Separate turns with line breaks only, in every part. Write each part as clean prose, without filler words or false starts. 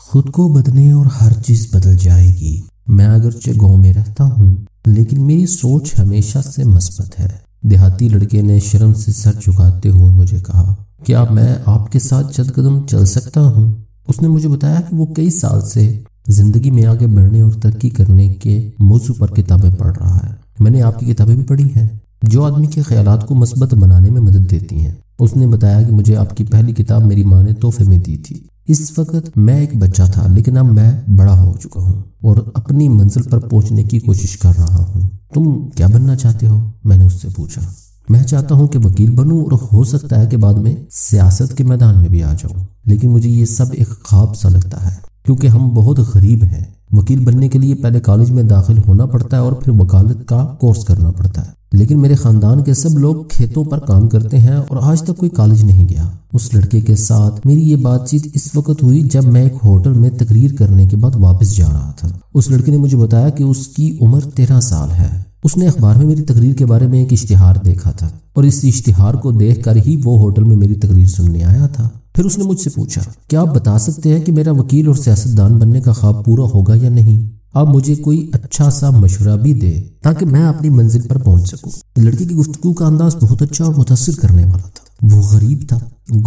خود کو بدلنے اور ہر چیز بدل جائے گی۔ میں اگرچہ گاؤں میں رہتا ہوں لیکن میری سوچ ہمیشہ سے مثبت ہے۔ دیہاتی لڑکے نے شرم سے سر جھکاتے ہوئے مجھے کہا، کیا میں آپ کے ساتھ چند قدم چل سکتا ہوں؟ اس نے مجھے بتایا کہ وہ کئی سال سے زندگی میں آگے بڑھنے اور ترقی کرنے کے موضوع پر کتابیں پڑھ رہا ہے۔ میں نے آپ کی کتابیں بھی پڑھی ہیں جو آدمی کے خیالات کو مثبت بنانے میں مدد دیتی ہیں۔ اس نے بتایا کہ مجھے آپ کی پہلی کتاب میری ماں نے تحفے میں دی تھی۔ اس وقت میں ایک بچہ تھا لیکن اب میں بڑا ہو چکا ہوں اور اپنی منزل پر پہنچنے کی کوشش کر رہا ہوں۔ تم کیا بننا چاہتے ہو؟ میں نے اس سے پوچھا۔ میں چاہتا ہوں کہ وکیل بنوں اور ہو سکتا ہے کہ بعد میں سیاست کے میدان میں بھی آ جاؤں، لیکن مجھے یہ سب ایک خواب سا لگتا ہے کیونکہ ہم بہت غریب ہیں۔ وکیل بننے کے لیے پہلے کالج میں داخل ہونا پڑتا ہے اور پھر وکالت کا کورس کرنا پڑتا ہے، لیکن میرے خاندان کے سب لوگ کھیتوں پر کام کرتے ہیں اور آج تک کوئی کالج نہیں گیا۔ اس لڑکے کے ساتھ میری یہ بات چیت اس وقت ہوئی جب میں ایک ہوٹل میں تقریر کرنے کے بعد واپس جا رہا تھا۔ اس لڑکے نے مجھے بتایا کہ اس کی عمر 13 سال ہے۔ اس نے اخبار میں میری تقریر کے بارے میں ایک اشتہار دیکھا تھا اور اس اشتہار کو دیکھ کر ہی وہ ہوٹل میں میری تقریر سننے آیا تھا۔ پھر اس نے مجھ سے پوچھا، کیا آپ بتا سکتے ہیں کہ میرا وکیل اور سیاستدان بننے کا خواب پورا ہوگا یا نہیں؟ آپ مجھے کوئی اچھا سا مشورہ بھی دے تاکہ میں اپنی منزل پر پہنچ سکوں۔ لڑکی کی گفتگو کا انداز بہت اچھا اور متاثر کرنے والا تھا۔ وہ غریب تھا،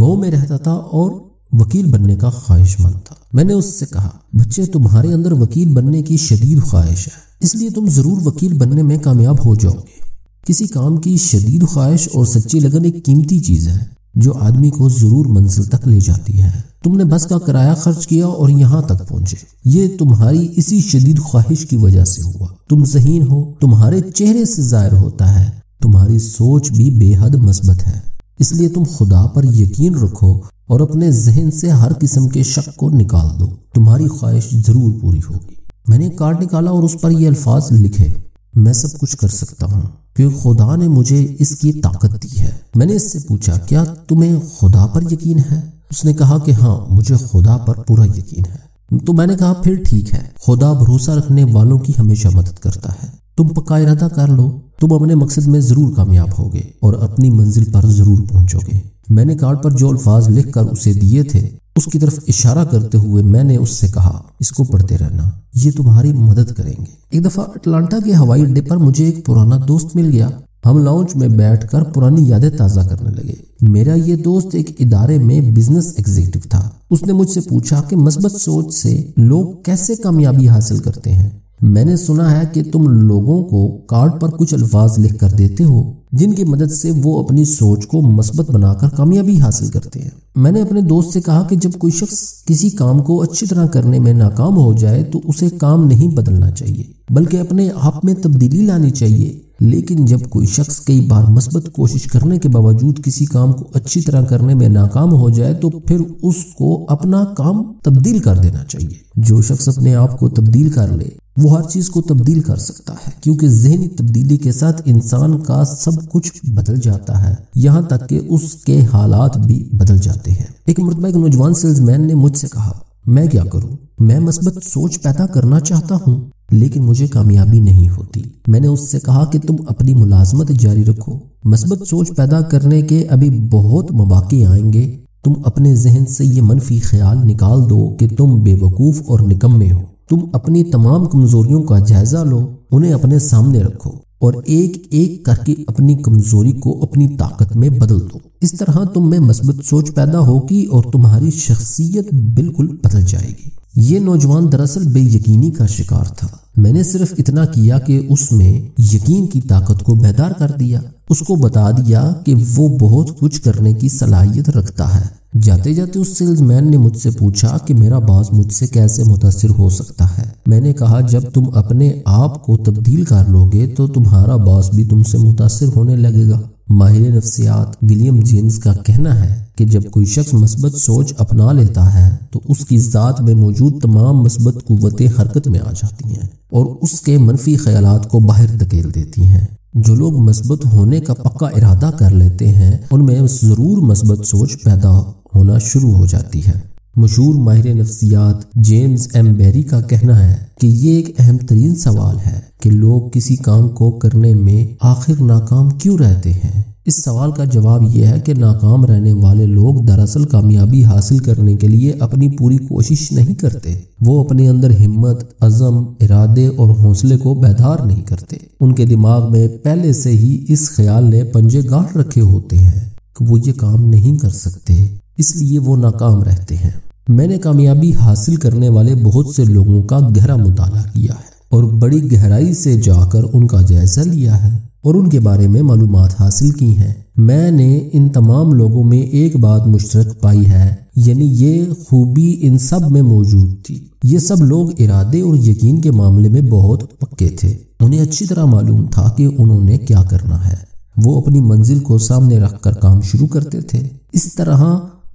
گاؤں میں رہتا تھا اور وکیل بننے کا خواہش مند تھا۔ میں نے اس سے کہا، بچے تمہارے اندر وکیل بننے کی شدید خواہش ہے، اس لیے تم ضرور وکیل بننے میں کامیاب ہو جاؤ گے۔ کسی کام کی شدید خواہش اور سچی لگن ایک قیمتی چیز ہے جو آدمی کو ضرور منزل تک لے جاتی ہے۔ تم نے بس کا کرایہ خرچ کیا اور یہاں تک پہنچے، یہ تمہاری اسی شدید خواہش کی وجہ سے ہوا۔ تم ذہین ہو، تمہارے چہرے سے ظاہر ہوتا ہے، تمہاری سوچ بھی بے حد مثبت ہے، اس لیے تم خدا پر یقین رکھو اور اپنے ذہن سے ہر قسم کے شک کو نکال دو، تمہاری خواہش ضرور پوری ہوگی۔ میں نے کارڈ نکالا اور اس پر یہ الفاظ لکھے، میں سب کچھ کر سکتا ہوں کیونکہ خدا نے مجھے اس کی طاقت دی ہے۔ میں نے اس سے پوچھا، کیا تمہیں خدا پر یقین ہے؟ اس نے کہا کہ ہاں، مجھے خدا پر پورا یقین ہے۔ تو میں نے کہا، پھر ٹھیک ہے، خدا بھروسہ رکھنے والوں کی ہمیشہ مدد کرتا ہے۔ تم پکا ارادہ کر لو، تم اپنے مقصد میں ضرور کامیاب ہوگے اور اپنی منزل پر ضرور پہنچو گے۔ میں نے کارڈ پر جو الفاظ لکھ کر اسے دیے تھے اس کی طرف اشارہ کرتے ہوئے میں نے اس سے کہا، اس کو پڑھتے رہنا، یہ تمہاری مدد کریں گے۔ ایک دفعہ اٹلانٹا کے ہوائی اڈے پر مجھے ایک پرانا دوست مل گیا۔ ہم لاؤنج میں بیٹھ کر پرانی یادیں تازہ کرنے لگے۔ میرا یہ دوست ایک ادارے میں بزنس ایگزیکٹو تھا۔ اس نے مجھ سے پوچھا کہ مثبت سوچ سے لوگ کیسے کامیابی حاصل کرتے ہیں۔ میں نے سنا ہے کہ تم لوگوں کو کارڈ پر کچھ الفاظ لکھ کر دیتے ہو جن کی مدد سے وہ اپنی سوچ کو مثبت بنا کر کامیابی حاصل کرتے ہیں۔ میں نے اپنے دوست سے کہا کہ جب کوئی شخص کسی کام کو اچھی طرح کرنے میں ناکام ہو جائے تو اسے کام نہیں بدلنا چاہیے بلکہ اپنے آپ میں تبدیلی لانی چاہیے، لیکن جب کوئی شخص کئی بار مثبت کوشش کرنے کے باوجود کسی کام کو اچھی طرح کرنے میں ناکام ہو جائے تو پھر اس کو اپنا کام تبدیل کر دینا چاہیے۔ جو شخص اپنے آپ کو تبدیل کر لے وہ ہر چیز کو تبدیل کر سکتا ہے، کیونکہ ذہنی تبدیلی کے ساتھ انسان کا سب کچھ بدل جاتا ہے، یہاں تک کہ اس کے حالات بھی بدل جاتے ہیں۔ ایک مرتبہ ایک نوجوان سیلز مین نے مجھ سے کہا، میں کیا کروں؟ میں مثبت سوچ پیدا کرنا چاہتا ہوں لیکن مجھے کامیابی نہیں ہوتی۔ میں نے اس سے کہا کہ تم اپنی ملازمت جاری رکھو، مثبت سوچ پیدا کرنے کے ابھی بہت مواقع آئیں گے۔ تم اپنے ذہن سے یہ منفی خیال نکال دو کہ تم بے وقوف اور نکمے ہو۔ تم اپنی تمام کمزوریوں کا جائزہ لو، انہیں اپنے سامنے رکھو اور ایک ایک کر کے اپنی کمزوری کو اپنی طاقت میں بدل دو۔ اس طرح تم میں مثبت سوچ پیدا ہوگی اور تمہاری شخصیت بالکل بدل جائے گی۔ یہ نوجوان دراصل بے یقینی کا شکار تھا۔ میں نے صرف اتنا کیا کہ اس میں یقین کی طاقت کو بیدار کر دیا، اس کو بتا دیا کہ وہ بہت کچھ کرنے کی صلاحیت رکھتا ہے۔ جاتے جاتے اس سیلز مین نے مجھ سے پوچھا کہ میرا باس مجھ سے کیسے متاثر ہو سکتا ہے۔ میں نے کہا، جب تم اپنے آپ کو تبدیل کر لو گے تو تمہارا باس بھی تم سے متاثر ہونے لگے گا۔ ماہر نفسیات ولیم جیمز کا کہنا ہے کہ جب کوئی شخص مثبت سوچ اپنا لیتا ہے تو اس کی ذات میں موجود تمام مثبت قوتیں حرکت میں آ جاتی ہیں اور اس کے منفی خیالات کو باہر دھکیل دیتی ہیں۔ جو لوگ مثبت ہونے کا پکا ارادہ کر لیتے ہیں ان میں ضرور مثبت سوچ پیدا ہونا شروع ہو جاتی ہے۔ مشہور ماہر نفسیات جیمز ایم بیری کا کہنا ہے کہ یہ ایک اہم ترین سوال ہے کہ لوگ کسی کام کو کرنے میں آخر ناکام کیوں رہتے ہیں۔ اس سوال کا جواب یہ ہے کہ ناکام رہنے والے لوگ دراصل کامیابی حاصل کرنے کے لیے اپنی پوری کوشش نہیں کرتے، وہ اپنے اندر ہمت، عزم، ارادے اور حوصلے کو بیدار نہیں کرتے۔ ان کے دماغ میں پہلے سے ہی اس خیال نے پنجے گاڑ رکھے ہوتے ہیں کہ وہ یہ کام نہیں کر سکتے، اس لیے وہ ناکام رہتے ہیں۔ میں نے کامیابی حاصل کرنے والے بہت سے لوگوں کا گہرا مطالعہ کیا ہے اور بڑی گہرائی سے جا کر ان کا جائزہ لیا ہے اور ان کے بارے میں معلومات حاصل کی ہیں۔ میں نے ان تمام لوگوں میں ایک بات مشترک پائی ہے، یعنی یہ خوبی ان سب میں موجود تھی۔ یہ سب لوگ ارادے اور یقین کے معاملے میں بہت پکے تھے۔ انہیں اچھی طرح معلوم تھا کہ انہوں نے کیا کرنا ہے۔ وہ اپنی منزل کو سامنے رکھ کر کام شروع کرتے تھے۔ اس طرح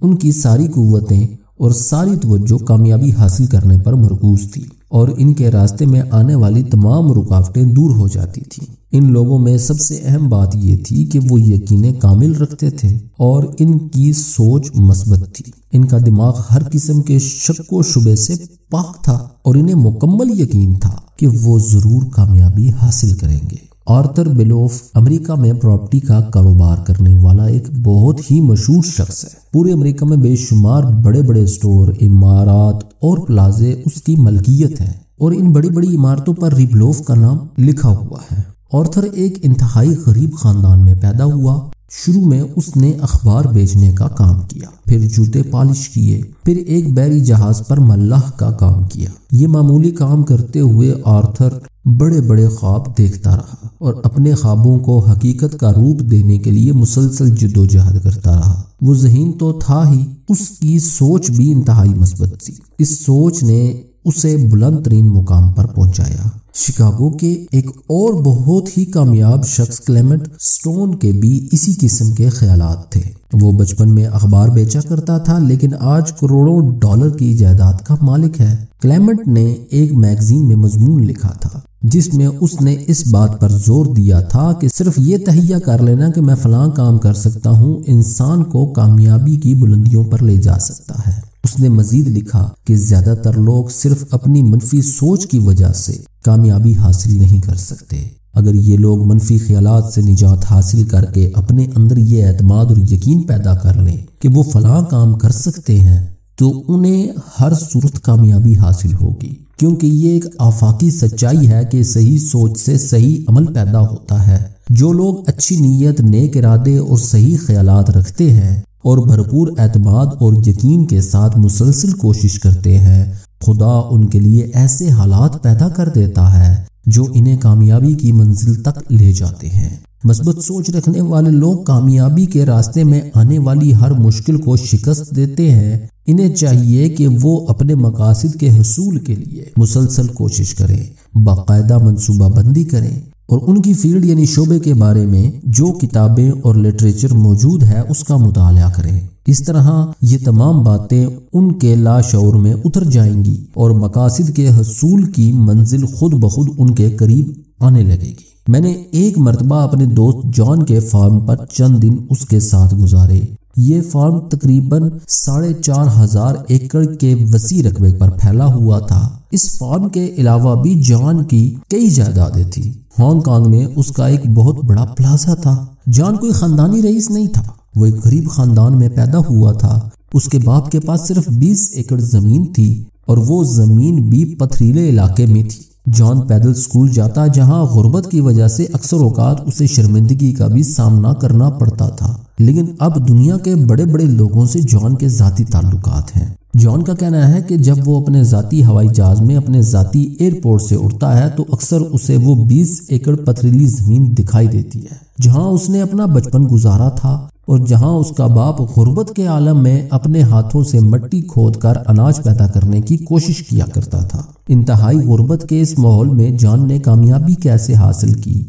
ان کی ساری قوتیں اور ساری توجہ کامیابی حاصل کرنے پر مرکوز تھی اور ان کے راستے میں آنے والی تمام رکاوٹیں دور ہو جاتی تھیں۔ ان لوگوں میں سب سے اہم بات یہ تھی کہ وہ یقین کامل رکھتے تھے اور ان کی سوچ مثبت تھی۔ ان کا دماغ ہر قسم کے شک و شبے سے پاک تھا اور انہیں مکمل یقین تھا کہ وہ ضرور کامیابی حاصل کریں گے۔ آرتھر بیلوف امریکہ میں پراپرٹی کا کاروبار کرنے والا ایک بہت ہی مشہور شخص ہے۔ پورے امریکہ میں بے شمار بڑے بڑے اسٹور، عمارات اور پلازے اس کی ملکیت ہے اور ان بڑی بڑی عمارتوں پر بیلوف کا نام لکھا ہوا ہے۔ آرتھر ایک انتہائی غریب خاندان میں پیدا ہوا۔ شروع میں اس نے اخبار بیچنے کا کام کیا، پھر جوتے پالش کیے، پھر ایک بحری جہاز پر ملاح کا کام کیا۔ یہ معمولی کام کرتے ہوئے آرتھر بڑے بڑے خواب دیکھتا رہا اور اپنے خوابوں کو حقیقت کا روپ دینے کے لیے مسلسل جدوجہد کرتا رہا۔ وہ ذہین تو تھا ہی، اس کی سوچ بھی انتہائی مثبت تھی۔ اس سوچ نے اسے بلند ترین مقام پر پہنچایا۔ شکاگو کے ایک اور بہت ہی کامیاب شخص کلیمنٹ سٹون کے بھی اسی قسم کے خیالات تھے۔ وہ بچپن میں اخبار بیچا کرتا تھا لیکن آج کروڑوں ڈالر کی جائیداد کا مالک ہے۔ کلیمنٹ نے ایک میگزین میں مضمون لکھا تھا جس میں اس نے اس بات پر زور دیا تھا کہ صرف یہ تہیہ کر لینا کہ میں فلاں کام کر سکتا ہوں انسان کو کامیابی کی بلندیوں پر لے جا سکتا ہے۔ اس نے مزید لکھا کہ زیادہ تر لوگ صرف اپنی منفی سوچ کی وجہ سے کامیابی حاصل نہیں کر سکتے۔ اگر یہ لوگ منفی خیالات سے نجات حاصل کر کے اپنے اندر یہ اعتماد اور یقین پیدا کر لیں کہ وہ فلاں کام کر سکتے ہیں تو انہیں ہر صورت کامیابی حاصل ہوگی، کیونکہ یہ ایک آفاقی سچائی ہے کہ صحیح سوچ سے صحیح عمل پیدا ہوتا ہے۔ جو لوگ اچھی نیت، نیک ارادے اور صحیح خیالات رکھتے ہیں اور بھرپور اعتماد اور یقین کے ساتھ مسلسل کوشش کرتے ہیں، خدا ان کے لیے ایسے حالات پیدا کر دیتا ہے جو انہیں کامیابی کی منزل تک لے جاتے ہیں۔ مثبت سوچ رکھنے والے لوگ کامیابی کے راستے میں آنے والی ہر مشکل کو شکست دیتے ہیں۔ انہیں چاہیے کہ وہ اپنے مقاصد کے حصول کے لیے مسلسل کوشش کریں، باقاعدہ منصوبہ بندی کریں اور ان کی فیلڈ یعنی شعبے کے بارے میں جو کتابیں اور لٹریچر موجود ہے اس کا مطالعہ کریں۔ اس طرح یہ تمام باتیں ان کے لاشعور میں اتر جائیں گی اور مقاصد کے حصول کی منزل خود بخود ان کے قریب آنے لگے گی۔ میں نے ایک مرتبہ اپنے دوست جان کے فارم پر چند دن اس کے ساتھ گزارے۔ یہ فارم تقریباً 4,500 ایکڑ کے وسیع رقبے پر پھیلا ہوا تھا۔ اس فارم کے علاوہ بھی جان کی کئی جائیدادیں تھیں۔ ہانگ کانگ میں اس کا ایک بہت بڑا پلازا تھا۔ جان کوئی خاندانی رئیس نہیں تھا، وہ ایک غریب خاندان میں پیدا ہوا تھا۔ اس کے باپ کے پاس صرف 20 ایکڑ زمین تھی اور وہ زمین بھی پتھریلے علاقے میں تھی۔ جان پیدل اسکول جاتا جہاں غربت کی وجہ سے اکثر اوقات اسے شرمندگی کا بھی سامنا کرنا پڑتا تھا، لیکن اب دنیا کے بڑے بڑے لوگوں سے جان کے ذاتی تعلقات ہیں۔ جان کا کہنا ہے کہ جب وہ اپنے ذاتی ہوائی جہاز میں اپنے ذاتی ایئرپورٹ سے اڑتا ہے تو اکثر اسے وہ 20 ایکڑ پتھریلی زمین دکھائی دیتی ہے جہاں اس نے اپنا بچپن گزارا تھا اور جہاں اس کا باپ غربت کے عالم میں اپنے ہاتھوں سے مٹی کھود کر اناج پیدا کرنے کی کوشش کیا کرتا تھا۔ انتہائی غربت کے اس ماحول میں جان نے کامیابی کیسے حاصل کی؟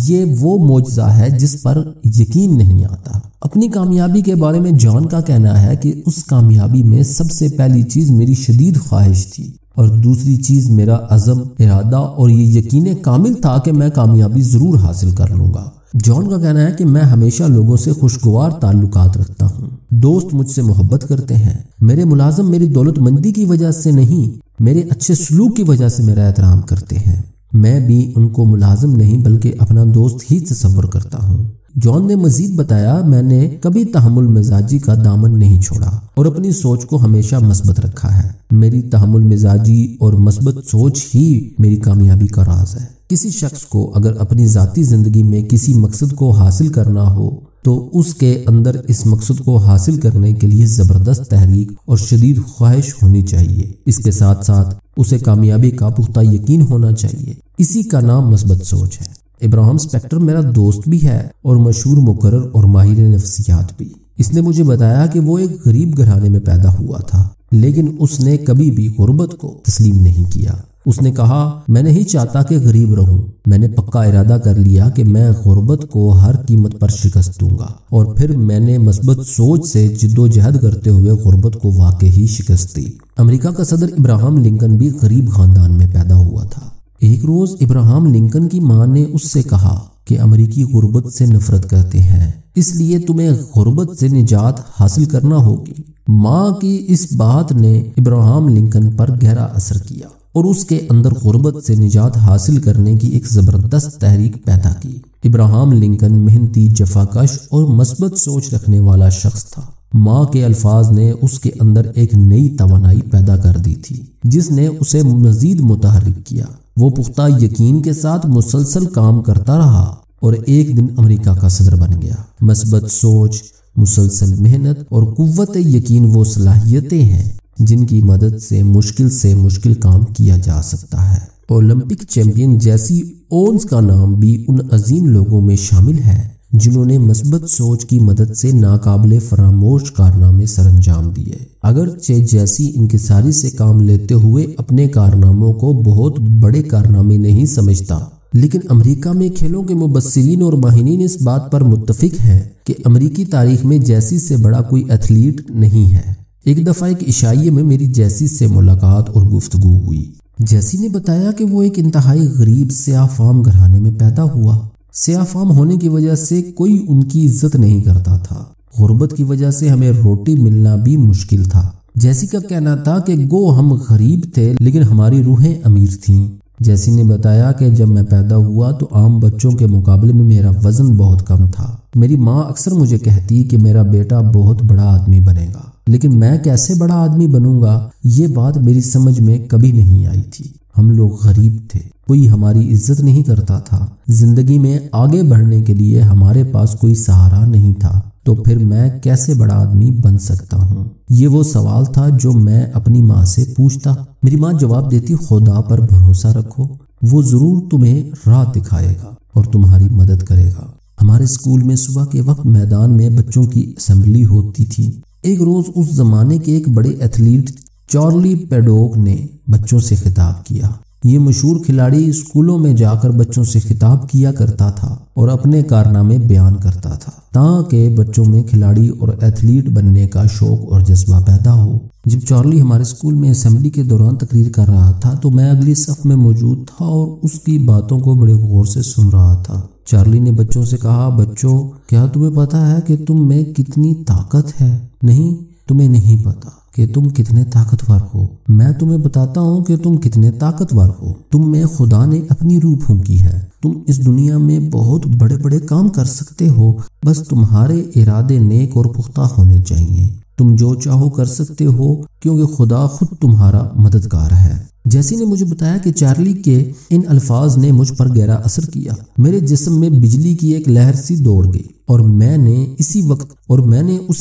یہ وہ معجزہ ہے جس پر یقین نہیں آتا۔ اپنی کامیابی کے بارے میں جان کا کہنا ہے کہ اس کامیابی میں سب سے پہلی چیز میری شدید خواہش تھی اور دوسری چیز میرا عزم، ارادہ اور یہ یقین کامل تھا کہ میں کامیابی ضرور حاصل کر لوں گا۔ جان کا کہنا ہے کہ میں ہمیشہ لوگوں سے خوشگوار تعلقات رکھتا ہوں۔ دوست مجھ سے محبت کرتے ہیں۔ میرے ملازم میری دولت مندی کی وجہ سے نہیں، میرے اچھے سلوک کی وجہ سے میرا احترام کرتے ہیں۔ میں بھی ان کو ملازم نہیں بلکہ اپنا دوست ہی تصور کرتا ہوں۔ جان نے مزید بتایا، میں نے کبھی تحمل مزاجی کا دامن نہیں چھوڑا اور اپنی سوچ کو ہمیشہ مثبت رکھا ہے۔ میری تحمل مزاجی اور مثبت سوچ ہی میری کامیابی کا راز ہے۔ کسی شخص کو اگر اپنی ذاتی زندگی میں کسی مقصد کو حاصل کرنا ہو تو اس کے اندر اس مقصد کو حاصل کرنے کے لیے زبردست تحریک اور شدید خواہش ہونی چاہیے۔ اس کے ساتھ ساتھ اسے کامیابی کا پختہ یقین ہونا چاہیے۔ اسی کا نام مثبت سوچ ہے۔ ابراہم اسپیکٹر میرا دوست بھی ہے اور مشہور مقرر اور ماہر نفسیات بھی۔ اس نے مجھے بتایا کہ وہ ایک غریب گھرانے میں پیدا ہوا تھا، لیکن اس نے کبھی بھی غربت کو تسلیم نہیں کیا۔ اس نے کہا، میں نہیں چاہتا کہ غریب رہوں، میں نے پکا ارادہ کر لیا کہ میں غربت کو ہر قیمت پر شکست دوں گا، اور پھر میں نے مثبت سوچ سے جد و جہد کرتے ہوئے غربت کو واقعی شکست دی۔ امریکہ کا صدر ابراہم لنکن بھی غریب خاندان میں پیدا ہوا تھا۔ ایک روز ابراہم لنکن کی ماں نے اس سے کہا کہ امریکی غربت سے نفرت کرتے ہیں، اس لیے تمہیں غربت سے نجات حاصل کرنا ہوگی۔ ماں کی اس بات نے ابراہم لنکن پر گہرا اثر کیا اور اس کے اندر غربت سے نجات حاصل کرنے کی ایک زبردست تحریک پیدا کی۔ ابراہم لنکن محنتی، جفاکش اور مثبت سوچ رکھنے والا شخص تھا۔ ماں کے الفاظ نے اس کے اندر ایک نئی توانائی پیدا کر دی تھی جس نے اسے مزید متحرک کیا۔ وہ پختہ یقین کے ساتھ مسلسل کام کرتا رہا اور ایک دن امریکہ کا صدر بن گیا۔ مثبت سوچ، مسلسل محنت اور قوت یقین وہ صلاحیتیں ہیں جن کی مدد سے مشکل کام کیا جا سکتا ہے۔ اولمپک چیمپئن جیسی اونز کا نام بھی ان عظیم لوگوں میں شامل ہے جنہوں نے مثبت سوچ کی مدد سے ناقابل فراموش کارنامے سر انجام دیے۔ اگرچہ جیسی انکساری سے کام لیتے ہوئے اپنے کارناموں کو بہت بڑے کارنامے نہیں سمجھتا، لیکن امریکہ میں کھیلوں کے مبصرین اور ماہرین اس بات پر متفق ہیں کہ امریکی تاریخ میں جیسی سے بڑا کوئی ایتھلیٹ نہیں ہے۔ ایک دفعہ ایک عشائیے میں میری جیسی سے ملاقات اور گفتگو ہوئی۔ جیسی نے بتایا کہ وہ ایک انتہائی غریب سیاہ فام گھرانے میں پیدا ہوا۔ سیاہ فام ہونے کی وجہ سے کوئی ان کی عزت نہیں کرتا تھا۔ غربت کی وجہ سے ہمیں روٹی ملنا بھی مشکل تھا۔ جیسی کا کہنا تھا کہ گو ہم غریب تھے لیکن ہماری روحیں امیر تھیں۔ جیسی نے بتایا کہ جب میں پیدا ہوا تو عام بچوں کے مقابلے میں میرا وزن بہت کم تھا۔ میری ماں اکثر مجھے کہتی کہ میرا بیٹا بہت بڑا آدمی بنے گا، لیکن میں کیسے بڑا آدمی بنوں گا، یہ بات میری سمجھ میں کبھی نہیں آئی تھی۔ ہم لوگ غریب تھے، کوئی ہماری عزت نہیں کرتا تھا، زندگی میں آگے بڑھنے کے لیے ہمارے پاس کوئی سہارا نہیں تھا، تو پھر میں کیسے بڑا آدمی بن سکتا ہوں؟ یہ وہ سوال تھا جو میں اپنی ماں سے پوچھتا۔ میری ماں جواب دیتی، خدا پر بھروسہ رکھو، وہ ضرور تمہیں راہ دکھائے گا اور تمہاری مدد کرے گا۔ ہمارے اسکول میں صبح کے وقت میدان میں بچوں کی اسمبلی ہوتی تھی۔ ایک روز اس زمانے کے ایک بڑے ایتھلیٹ چارلی پیڈوک نے بچوں سے خطاب کیا۔ یہ مشہور کھلاڑی اسکولوں میں جا کر بچوں سے خطاب کیا کرتا تھا اور اپنے کارنامے بیان کرتا تھا تاکہ بچوں میں کھلاڑی اور ایتھلیٹ بننے کا شوق اور جذبہ پیدا ہو۔ جب چارلی ہمارے اسکول میں اسمبلی کے دوران تقریر کر رہا تھا تو میں اگلی صف میں موجود تھا اور اس کی باتوں کو بڑے غور سے سن رہا تھا۔ چارلی نے بچوں سے کہا، بچوں، کیا تمہیں پتا ہے کہ تم میں کتنی طاقت ہے؟ نہیں، تمہیں نہیں پتا کہ تم کتنے طاقتور ہو۔ میں تمہیں بتاتا ہوں کہ تم کتنے طاقتور ہو۔ تم میں خدا نے اپنی روح پھونکی ہے۔ تم اس دنیا میں بہت بڑے بڑے کام کر سکتے ہو، بس تمہارے ارادے نیک اور پختہ ہونے چاہیے۔ تم جو چاہو کر سکتے ہو کیونکہ خدا خود تمہارا مددگار ہے۔ جیسی نے مجھے بتایا کہ چارلی کے ان الفاظ نے مجھ پر گہرا اثر کیا۔ میرے جسم میں بجلی کی ایک لہر سی دوڑ گئی اور میں نے اسی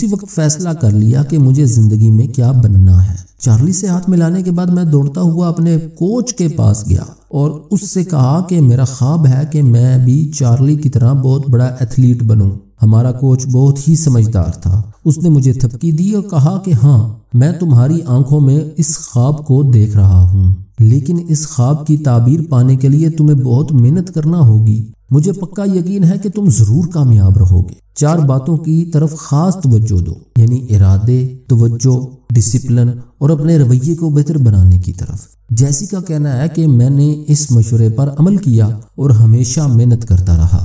وقت فیصلہ کر لیا کہ مجھے زندگی میں کیا بننا ہے۔ چارلی سے ہاتھ ملانے کے بعد میں دوڑتا ہوا اپنے کوچ کے پاس گیا اور اس سے کہا کہ میرا خواب ہے کہ میں بھی چارلی کی طرح بہت بڑا ایتھلیٹ بنوں۔ ہمارا کوچ بہت ہی سمجھدار تھا۔ اس نے مجھے تھپکی دی اور کہا کہ ہاں، میں تمہاری آنکھوں میں اس خواب کو دیکھ رہا ہوں، لیکن اس خواب کی تعبیر پانے کے لیے تمہیں بہت محنت کرنا ہوگی۔ مجھے پکا یقین ہے کہ تم ضرور کامیاب رہو گے۔ 4 باتوں کی طرف خاص توجہ دو، یعنی ارادے، توجہ، ڈسپلن اور اپنے رویے کو بہتر بنانے کی طرف۔ جیسی کا کہنا ہے کہ میں نے اس مشورے پر عمل کیا اور ہمیشہ محنت کرتا رہا۔